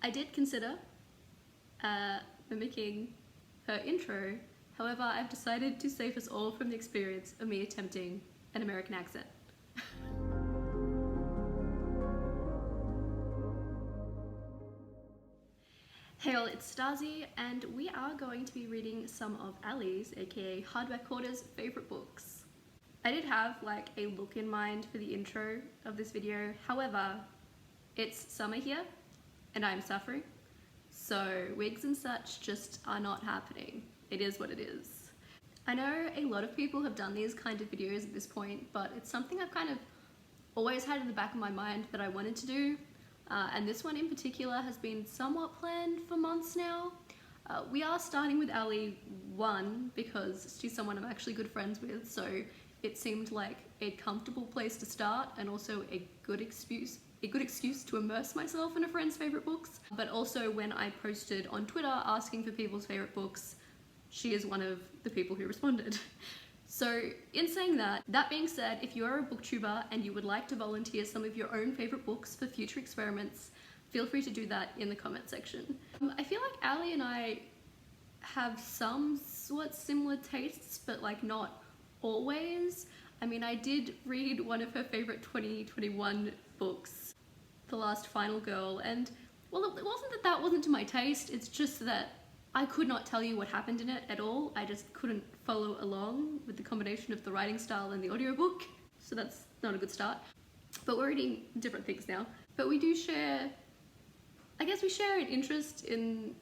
I did consider mimicking her intro, however I've decided to save us all from the experience of me attempting an American accent. Hey all, it's Starzy, and we are going to be reading some of Ali's, aka Hardback Hoarder's, favourite books. I did have like a look in mind for the intro of this video, however, it's summer here and I'm suffering, so wigs and such just are not happening. It is what it is. I know a lot of people have done these kind of videos at this point, but it's something I've kind of always had in the back of my mind that I wanted to do. And this one in particular has been somewhat planned for months now. We are starting with Ali 1 because she's someone I'm actually good friends with, so it seemed like a comfortable place to start and also a good excuse to immerse myself in a friend's favourite books. But also when I posted on Twitter asking for people's favourite books, she is one of the people who responded. So in saying that being said, if you are a booktuber and you would like to volunteer some of your own favourite books for future experiments, feel free to do that in the comment section. I feel like Ali and I have some sort similar tastes, but like not always. I mean, I did read one of her favourite 2021 books, The Last Final Girl, and well, it wasn't that that wasn't to my taste, it's just that I could not tell you what happened in it at all. I just couldn't follow along with the combination of the writing style and the audiobook, so that's not a good start. But we're reading different things now. But we do share, I guess we share an interest in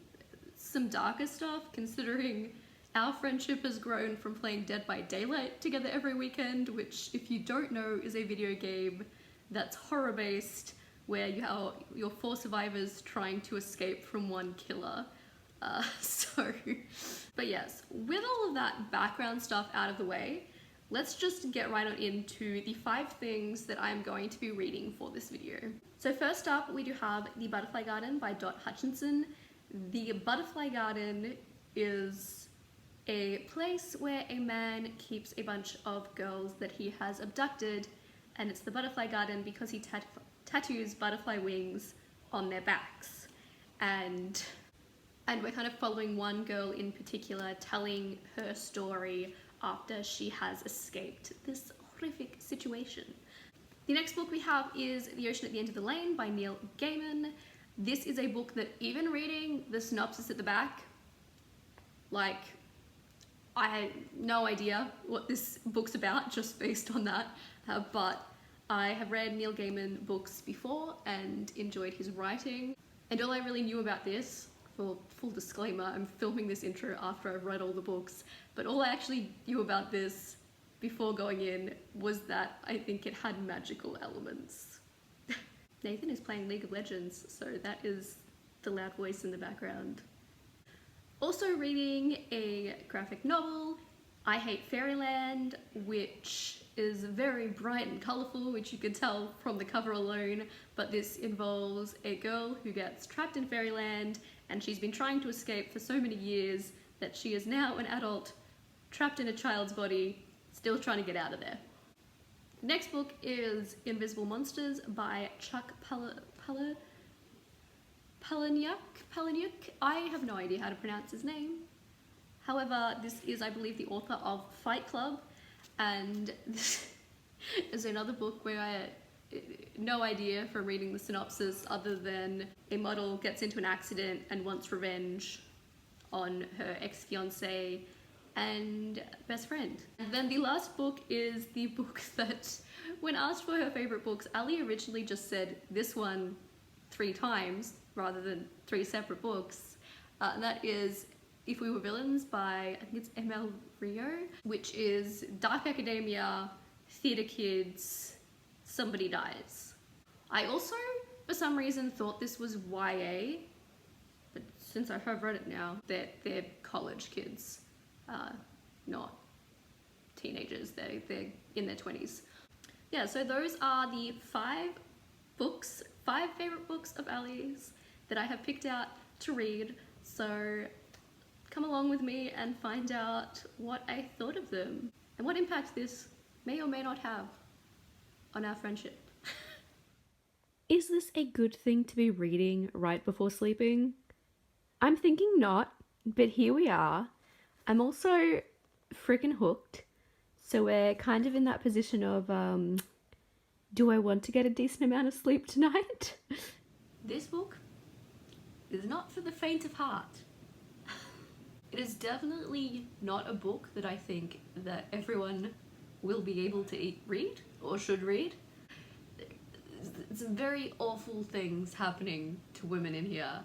some darker stuff, considering our friendship has grown from playing Dead by Daylight together every weekend, which, if you don't know, is a video game that's horror based, where you're 4 survivors trying to escape from one killer. But yes, with all of that background stuff out of the way, let's just get right on into the 5 things that I'm going to be reading for this video. So first up, we do have The Butterfly Garden by Dot Hutchinson. The Butterfly Garden is a place where a man keeps a bunch of girls that he has abducted, and it's the Butterfly Garden because he tattoos butterfly wings on their backs. And we're kind of following one girl in particular telling her story after she has escaped this horrific situation. The next book we have is The Ocean at the End of the Lane by Neil Gaiman. This is a book that, even reading the synopsis at the back, like, I had no idea what this book's about just based on that, but I have read Neil Gaiman books before and enjoyed his writing, and all I really knew about this, for full disclaimer, I'm filming this intro after I've read all the books, but all I actually knew about this before going in was that I think it had magical elements. Nathan is playing League of Legends, so that is the loud voice in the background. Also reading a graphic novel, I Hate Fairyland, which is very bright and colourful, which you can tell from the cover alone, but this involves a girl who gets trapped in fairyland, and she's been trying to escape for so many years that she is now an adult, trapped in a child's body, still trying to get out of there. The next book is Invisible Monsters by Chuck Palahniuk. I have no idea how to pronounce his name. However, this is, I believe, the author of Fight Club, and this is another book where I no idea from reading the synopsis other than a model gets into an accident and wants revenge on her ex-fiancé and best friend. And then the last book is the book that, when asked for her favourite books, Ali originally just said this one 3 times rather than 3 separate books, and that is If We Were Villains by, I think it's ML Rio, which is dark academia, theatre kids, somebody dies. I also, for some reason, thought this was YA, but since I have read it now, they're college kids, not teenagers. They're in their 20s. Yeah, so those are the 5 favourite books of Ali's that I have picked out to read, so come along with me and find out what I thought of them and what impact this may or may not have on our friendship. Is this a good thing to be reading right before sleeping? I'm thinking not, but here we are. I'm also freaking hooked. So we're kind of in that position of, do I want to get a decent amount of sleep tonight? This book is not for the faint of heart. It is definitely not a book that I think that everyone will be able to read or should read. Some very awful things happening to women in here,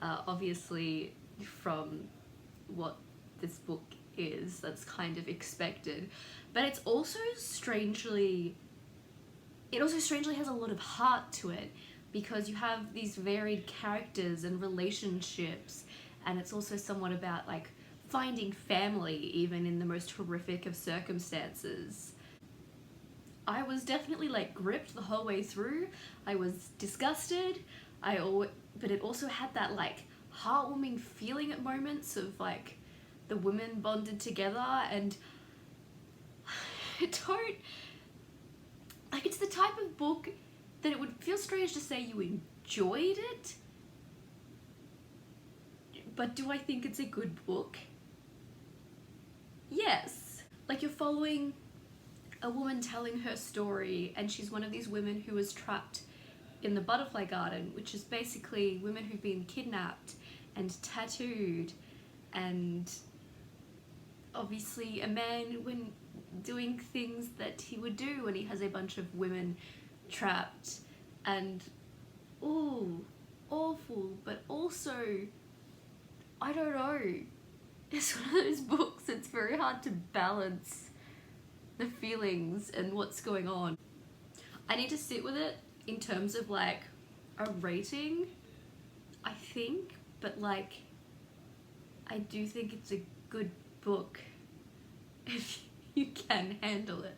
obviously from what this book is, that's kind of expected, but it also strangely has a lot of heart to it, because you have these varied characters and relationships, and it's also somewhat about like finding family even in the most horrific of circumstances. I was definitely like gripped the whole way through. I was disgusted. But it also had that like heartwarming feeling at moments of like the women bonded together, and it's the type of book that it would feel strange to say you enjoyed it, but do I think it's a good book? Yes. Like, you're following a woman telling her story, and she's one of these women who was trapped in the butterfly garden, which is basically women who've been kidnapped and tattooed, and obviously a man when doing things that he would do when he has a bunch of women trapped, and ooh, awful, but also, I don't know, it's one of those books it's very hard to balance the feelings and what's going on. I need to sit with it in terms of like a rating, I think, but like I do think it's a good book if you can handle it.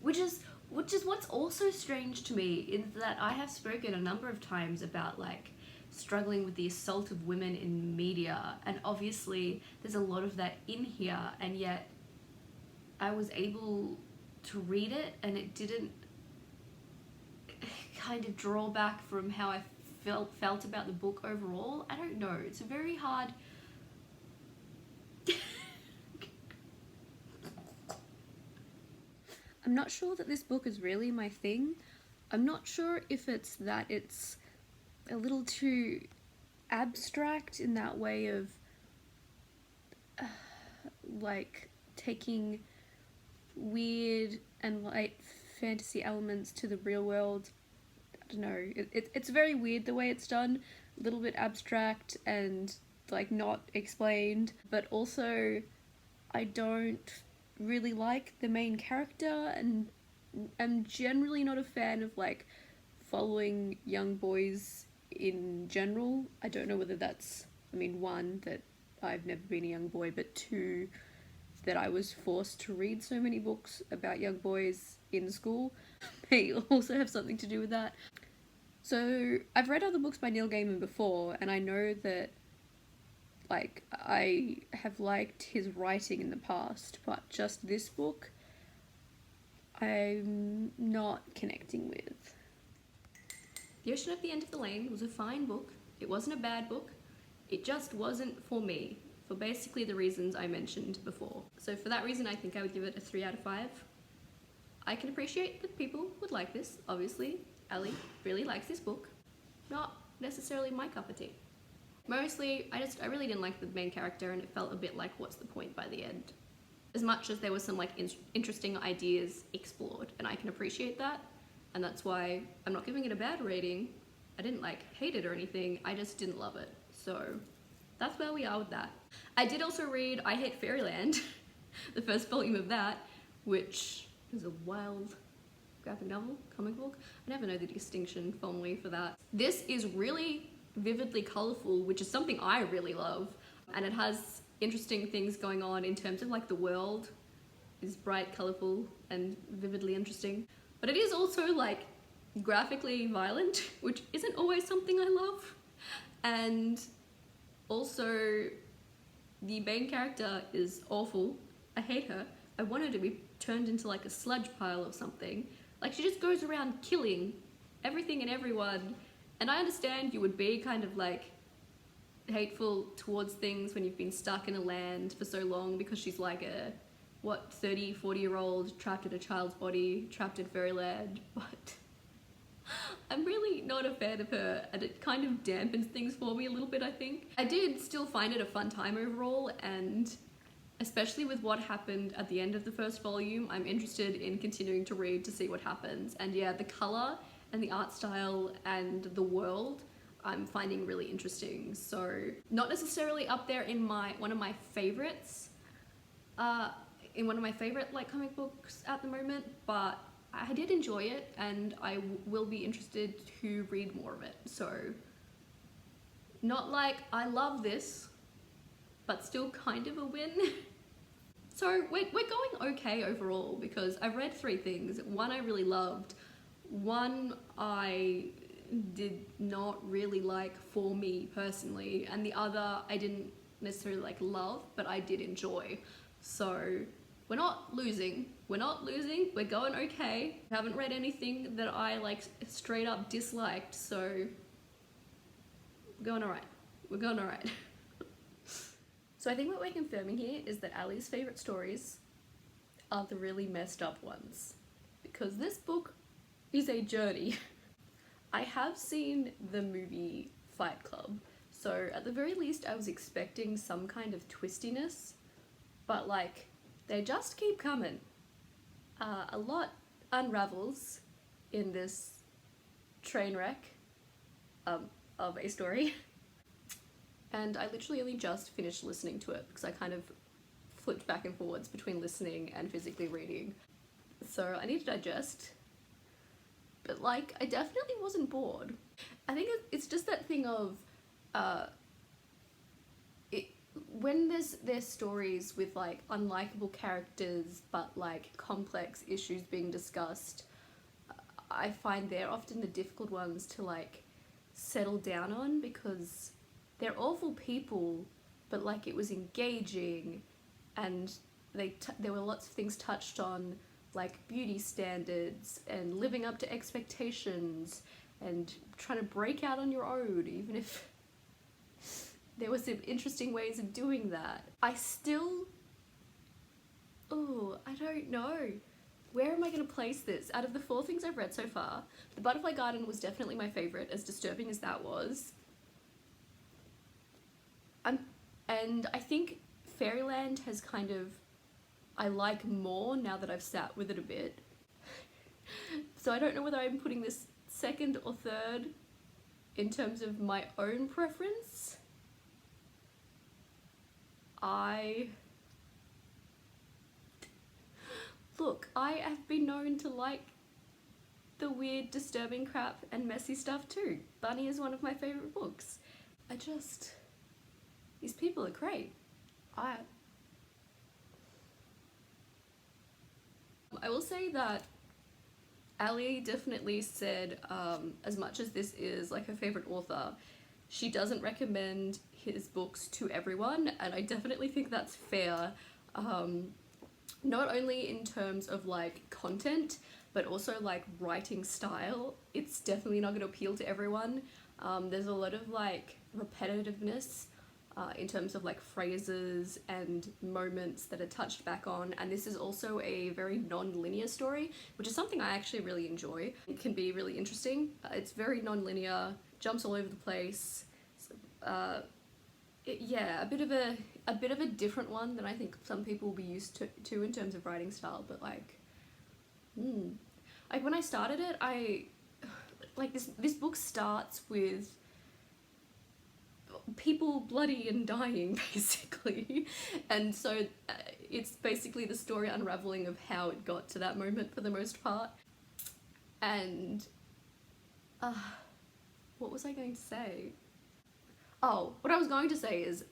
Which is what's also strange to me, in that I have spoken a number of times about like struggling with the assault of women in media, and obviously there's a lot of that in here, and yet I was able to read it and it didn't kind of draw back from how I felt about the book overall. I don't know, it's a very hard I'm not sure that this book is really my thing. I'm not sure if it's that it's a little too abstract in that way of like taking weird and light fantasy elements to the real world. I don't know, it's very weird the way it's done, a little bit abstract and like not explained, but also I don't really like the main character, and I'm generally not a fan of like following young boys in general. I don't know whether that's, I mean, one, that I've never been a young boy, but two, that I was forced to read so many books about young boys in school may also have something to do with that. So I've read other books by Neil Gaiman before, and I know that like I have liked his writing in the past, but just this book I'm not connecting with. The Ocean at the End of the Lane was a fine book. It wasn't a bad book. It just wasn't for me, for basically the reasons I mentioned before. So for that reason, I think I would give it a 3 out of 5. I can appreciate that people would like this, obviously. Ali really likes this book. Not necessarily my cup of tea. Mostly, I really didn't like the main character, and it felt a bit like, what's the point by the end? As much as there was some like interesting ideas explored, and I can appreciate that, and that's why I'm not giving it a bad rating. I didn't like hate it or anything, I just didn't love it. So that's where we are with that. I did also read I Hate Fairyland, the first volume of that, which is a wild graphic novel, comic book. I never know the distinction formally for that. This is really vividly colourful, which is something I really love, and it has interesting things going on in terms of like the world is bright, colourful, and vividly interesting. But it is also like graphically violent, which isn't always something I love. And also the main character is awful. I hate her. I want her to be turned into like a sludge pile or something. Like, she just goes around killing everything and everyone. And I understand you would be kind of like hateful towards things when you've been stuck in a land for so long, because she's like a, what, 30, 40-year-old trapped in a child's body, trapped in fairyland, but I'm really not a fan of her, and it kind of dampens things for me a little bit, I think. I did still find it a fun time overall, and especially with what happened at the end of the first volume, I'm interested in continuing to read to see what happens. And yeah, the colour and the art style and the world I'm finding really interesting. So not necessarily up there in one of my favorites, like comic books at the moment, but I did enjoy it, and I will be interested to read more of it. So not like I love this, but still kind of a win. So we're going okay overall, because I've read 3 things. One I really loved, one I did not really like for me personally, and the other I didn't necessarily like love, but I did enjoy. So we're not losing, we're going okay. I haven't read anything that I like straight up disliked, so we're going alright. So I think what we're confirming here is that Ali's favourite stories are the really messed up ones, because this book is a journey. I have seen the movie Fight Club, so at the very least I was expecting some kind of twistiness, but like, they just keep coming. A lot unravels in this train wreck of a story. And I literally only just finished listening to it, because I kind of flipped back and forwards between listening and physically reading. So I need to digest. But like, I definitely wasn't bored. I think it's just that thing of, when there's stories with like unlikable characters but like complex issues being discussed, I find they're often the difficult ones to like settle down on, because they're awful people, but like it was engaging, and there were lots of things touched on, like beauty standards and living up to expectations and trying to break out on your own, even if there were some interesting ways of doing that. I don't know. Where am I going to place this? Out of the 4 things I've read so far, The Butterfly Garden was definitely my favourite, as disturbing as that was. And I think Fairyland has kind of, I like more now that I've sat with it a bit. So I don't know whether I'm putting this 2nd or 3rd in terms of my own preference. Look, I have been known to like the weird, disturbing crap and messy stuff too. Bunny is one of my favourite books. These people are great. I will say that Ali definitely said, as much as this is like her favourite author, she doesn't recommend his books to everyone, and I definitely think that's fair. Not only in terms of like content, but also like writing style. It's definitely not going to appeal to everyone. There's a lot of like repetitiveness in terms of like phrases and moments that are touched back on, and this is also a very non-linear story, which is something I actually really enjoy. It can be really interesting. It's very non-linear, jumps all over the place. Yeah, a bit of a different one than I think some people will be used to in terms of writing style, but like, like when I started it, this book starts with people bloody and dying, basically, and so it's basically the story unraveling of how it got to that moment for the most part. And what was I going to say? Oh, what I was going to say is,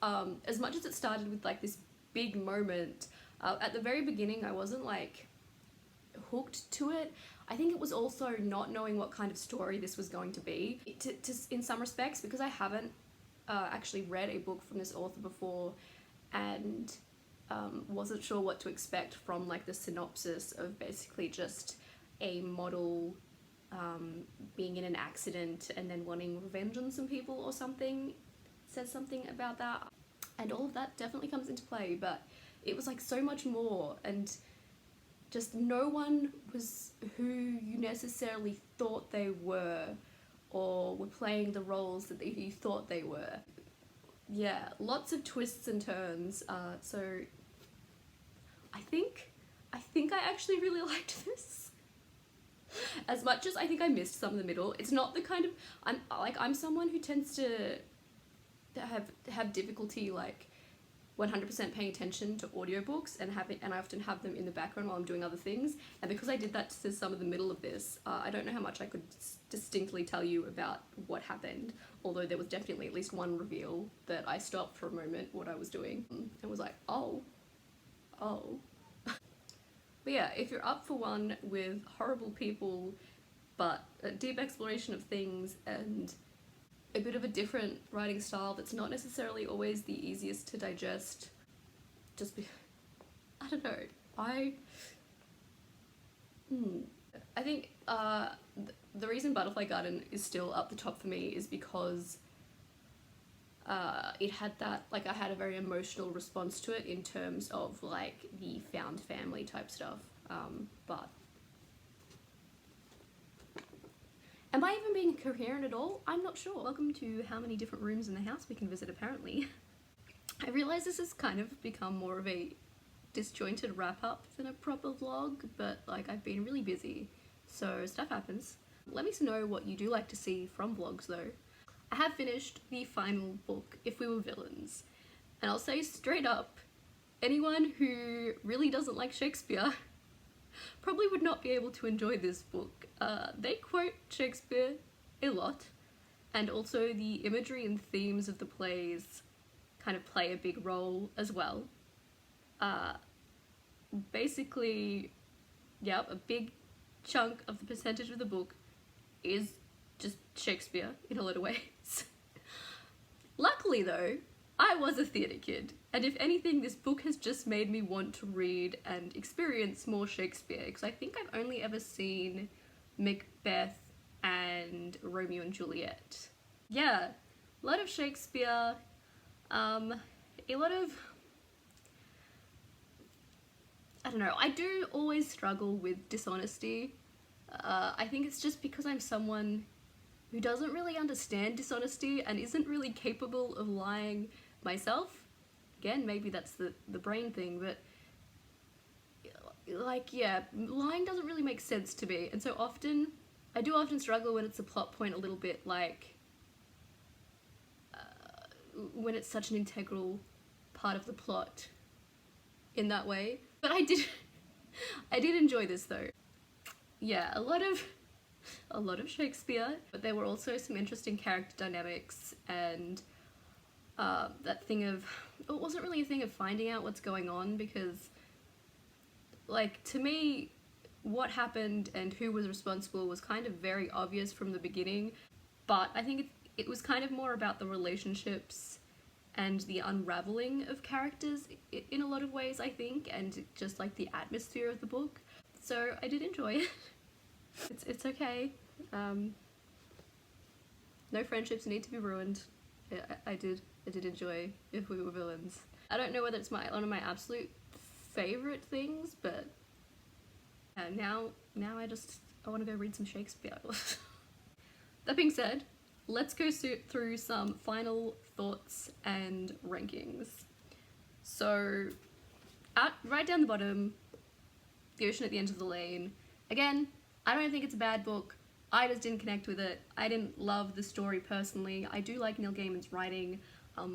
as much as it started with like this big moment, at the very beginning I wasn't like hooked to it. I think it was also not knowing what kind of story this was going to be, in some respects, because I haven't actually read a book from this author before, and wasn't sure what to expect from like the synopsis of basically just a model being in an accident and then wanting revenge on some people or something. It says something about that, and all of that definitely comes into play, but it was like so much more, and just no one was who you necessarily thought they were or were playing the roles that you thought they were. Yeah, lots of twists and turns, so I think I actually really liked this. As much as I think I missed some of the middle, it's not the kind of, I'm someone who tends to have difficulty like 100% paying attention to audiobooks, and I often have them in the background while I'm doing other things, and because I did that to some of the middle of this, I don't know how much I could distinctly tell you about what happened, although there was definitely at least one reveal that I stopped for a moment what I was doing and was like, oh. But yeah, if you're up for one with horrible people, but a deep exploration of things and a bit of a different writing style that's not necessarily always the easiest to digest, I don't know, I think the reason Butterfly Garden is still up the top for me is because it had that, like, I had a very emotional response to it in terms of like the found family type stuff, but am I even being coherent at all? I'm not sure. Welcome to how many different rooms in the house we can visit, apparently. I realise this has kind of become more of a disjointed wrap-up than a proper vlog, but like I've been really busy, so stuff happens. Let me know what you do like to see from vlogs though. I have finished the final book, If We Were Villains, and I'll say straight up, anyone who really doesn't like Shakespeare probably would not be able to enjoy this book. They quote Shakespeare a lot, and also the imagery and themes of the plays kind of play a big role as well. Basically, yeah, a big chunk of the percentage of the book is just Shakespeare in a lot of ways. Luckily though, I was a theatre kid, and if anything, this book has just made me want to read and experience more Shakespeare, because I think I've only ever seen Macbeth and Romeo and Juliet. Yeah, a lot of Shakespeare, a lot of, I don't know, I do always struggle with dishonesty. I think it's just because I'm someone who doesn't really understand dishonesty and isn't really capable of lying myself. Again, maybe that's the brain thing, but like, yeah, lying doesn't really make sense to me, and so often, I do often struggle when it's a plot point a little bit, like, when it's such an integral part of the plot in that way. But I did enjoy this though. Yeah, a lot of Shakespeare, but there were also some interesting character dynamics, and that thing of, it wasn't really a thing of finding out what's going on, because like, to me, what happened and who was responsible was kind of very obvious from the beginning, but I think it was kind of more about the relationships and the unraveling of characters in a lot of ways, I think, and just like the atmosphere of the book. So I did enjoy it. It's okay. No friendships need to be ruined. I did enjoy If We Were Villains. I don't know whether it's one of my absolute favorite things, but now I want to go read some Shakespeare. That being said, let's go through some final thoughts and rankings. So, right down the bottom, The Ocean at the End of the Lane. Again, I don't think it's a bad book. I just didn't connect with it. I didn't love the story personally. I do like Neil Gaiman's writing,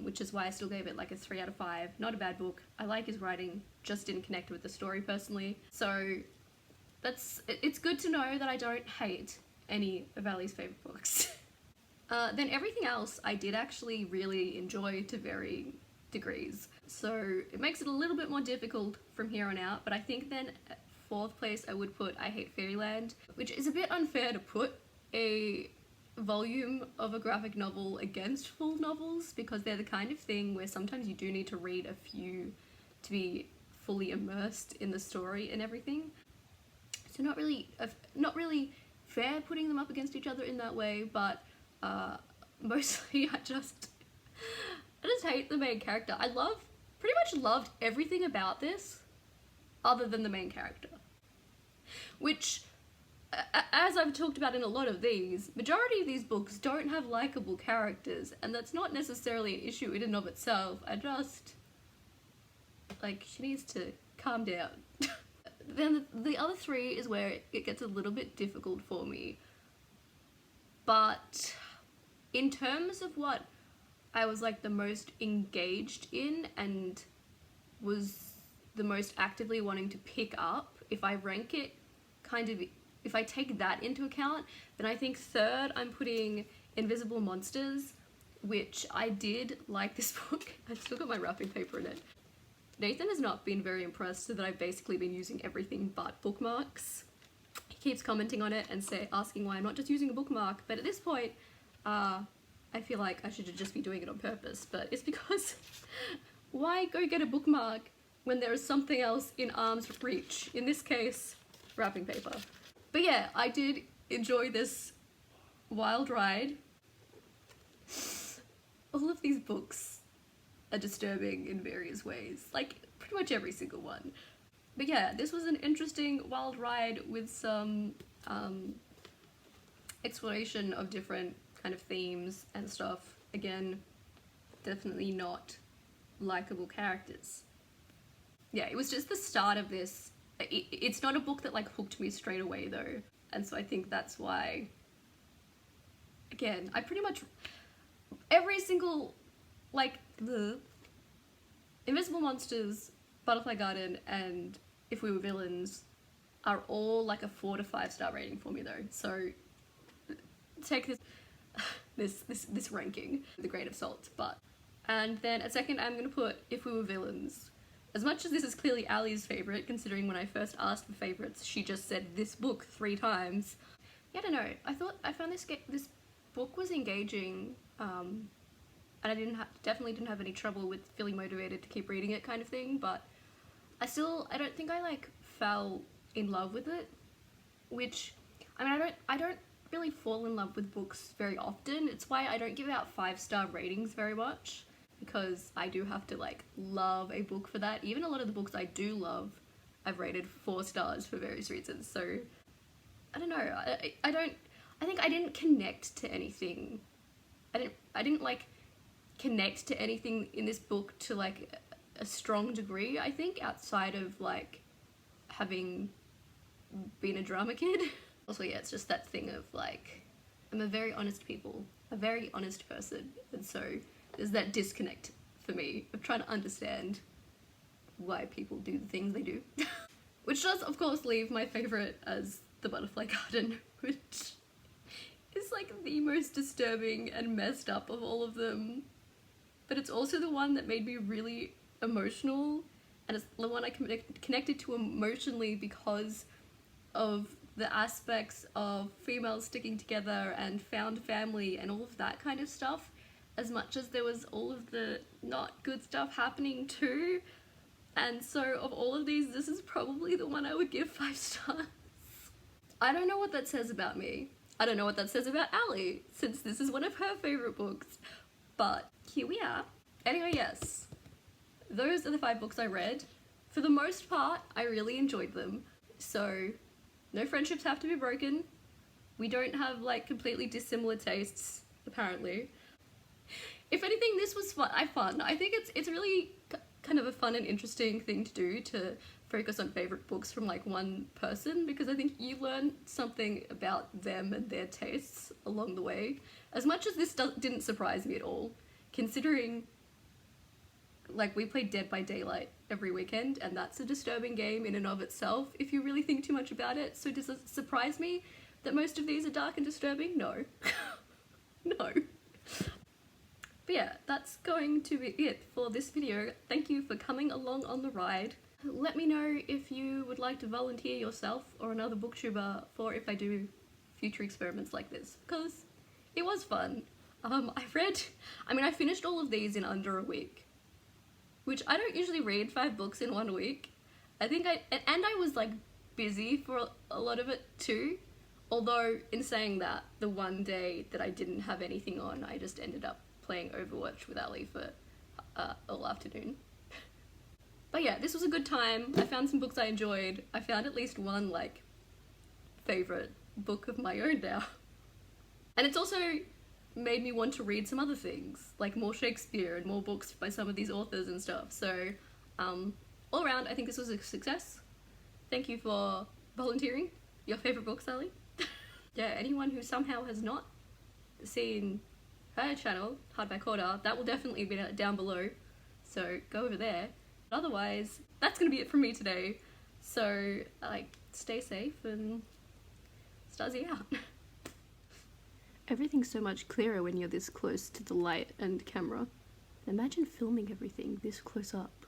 which is why I still gave it like a 3 out of 5. Not a bad book. I like his writing, just didn't connect with the story personally. So it's good to know that I don't hate any of Ali's favourite books. Then everything else I did actually really enjoy to varying degrees. So it makes it a little bit more difficult from here on out, but I think then at 4th place I would put I Hate Fairyland, which is a bit unfair to put a volume of a graphic novel against full novels, because they're the kind of thing where sometimes you do need to read a few to be fully immersed in the story and everything. So not really fair putting them up against each other in that way, but mostly I just hate the main character. I pretty much loved everything about this other than the main character. Which, as I've talked about in a lot of these, majority of these books don't have likable characters, and that's not necessarily an issue in and of itself. I just, like, she needs to calm down. Then the other three is where it gets a little bit difficult for me. But in terms of what I was like the most engaged in and was the most actively wanting to pick up, if I rank it kind of, if I take that into account, then I think third I'm putting Invisible Monsters, which I did like this book. I've still got my wrapping paper in it. Nathan has not been very impressed that I've basically been using everything but bookmarks. He keeps commenting on it and asking why I'm not just using a bookmark, but at this point, I feel like I should just be doing it on purpose, but it's because why go get a bookmark when there is something else in arm's reach? In this case, wrapping paper. But yeah, I did enjoy this wild ride. All of these books are disturbing in various ways, like pretty much every single one. But yeah, this was an interesting wild ride with some exploration of different kind of themes and stuff. Again, definitely not likable characters. Yeah, it was just the start of this. It's not a book that like hooked me straight away though, and so I think that's why, again, I pretty much every single, like, the Invisible Monsters, Butterfly Garden, and If We Were Villains are all like a 4 to 5 star rating for me though, so take this ranking with a grain of salt. But, and then at second I'm gonna put If We Were Villains. As much as this is clearly Ali's favourite, considering when I first asked for favourites, she just said this book 3 times. Yeah, I don't know, I found this book was engaging, and I definitely didn't have any trouble with feeling motivated to keep reading it kind of thing, but I don't think I like fell in love with it, which, I mean, I don't really fall in love with books very often. It's why I don't give out 5-star ratings very much, because I do have to like love a book for that. Even a lot of the books I do love, I've rated 4 stars for various reasons, so I don't know, I think I didn't connect to anything. I didn't like connect to anything in this book to like a strong degree, I think, outside of like having been a drama kid. Also, yeah, it's just that thing of like, I'm a very honest person, and so there's that disconnect for me of trying to understand why people do the things they do. Which does, of course, leave my favourite as The Butterfly Garden, which is like the most disturbing and messed up of all of them. But it's also the one that made me really emotional, and it's the one I connected to emotionally because of the aspects of females sticking together and found family and all of that kind of stuff, as much as there was all of the not good stuff happening too. And so of all of these, this is probably the one I would give 5 stars. I don't know what that says about me. I don't know what that says about Ali, since this is one of her favourite books, but here we are. Anyway, yes, those are the 5 books I read. For the most part, I really enjoyed them, so no friendships have to be broken. We don't have like completely dissimilar tastes, apparently. If anything, this was fun. I think it's really kind of a fun and interesting thing to do, to focus on favourite books from like one person, because I think you learn something about them and their tastes along the way. As much as this didn't surprise me at all, considering like we play Dead by Daylight every weekend, and that's a disturbing game in and of itself if you really think too much about it. So does it surprise me that most of these are dark and disturbing? No. No. But yeah, that's going to be it for this video. Thank you for coming along on the ride. Let me know if you would like to volunteer yourself or another booktuber for if I do future experiments like this, because it was fun. I finished all of these in under a week, which I don't usually read 5 books in 1 week. I was like busy for a lot of it too. Although, in saying that, the one day that I didn't have anything on, I just ended up playing Overwatch with Ali for all afternoon. But yeah, this was a good time. I found some books I enjoyed. I found at least one, like, favourite book of my own now. And it's also made me want to read some other things, like more Shakespeare and more books by some of these authors and stuff. So, all around, I think this was a success. Thank you for volunteering your favourite books, Ali. Yeah, anyone who somehow has not seen her channel, Hardback Hoarder, that will definitely be down below, so go over there. Otherwise, that's gonna be it from me today. So, like, stay safe and Starzy out. Everything's so much clearer when you're this close to the light and camera. Imagine filming everything this close up.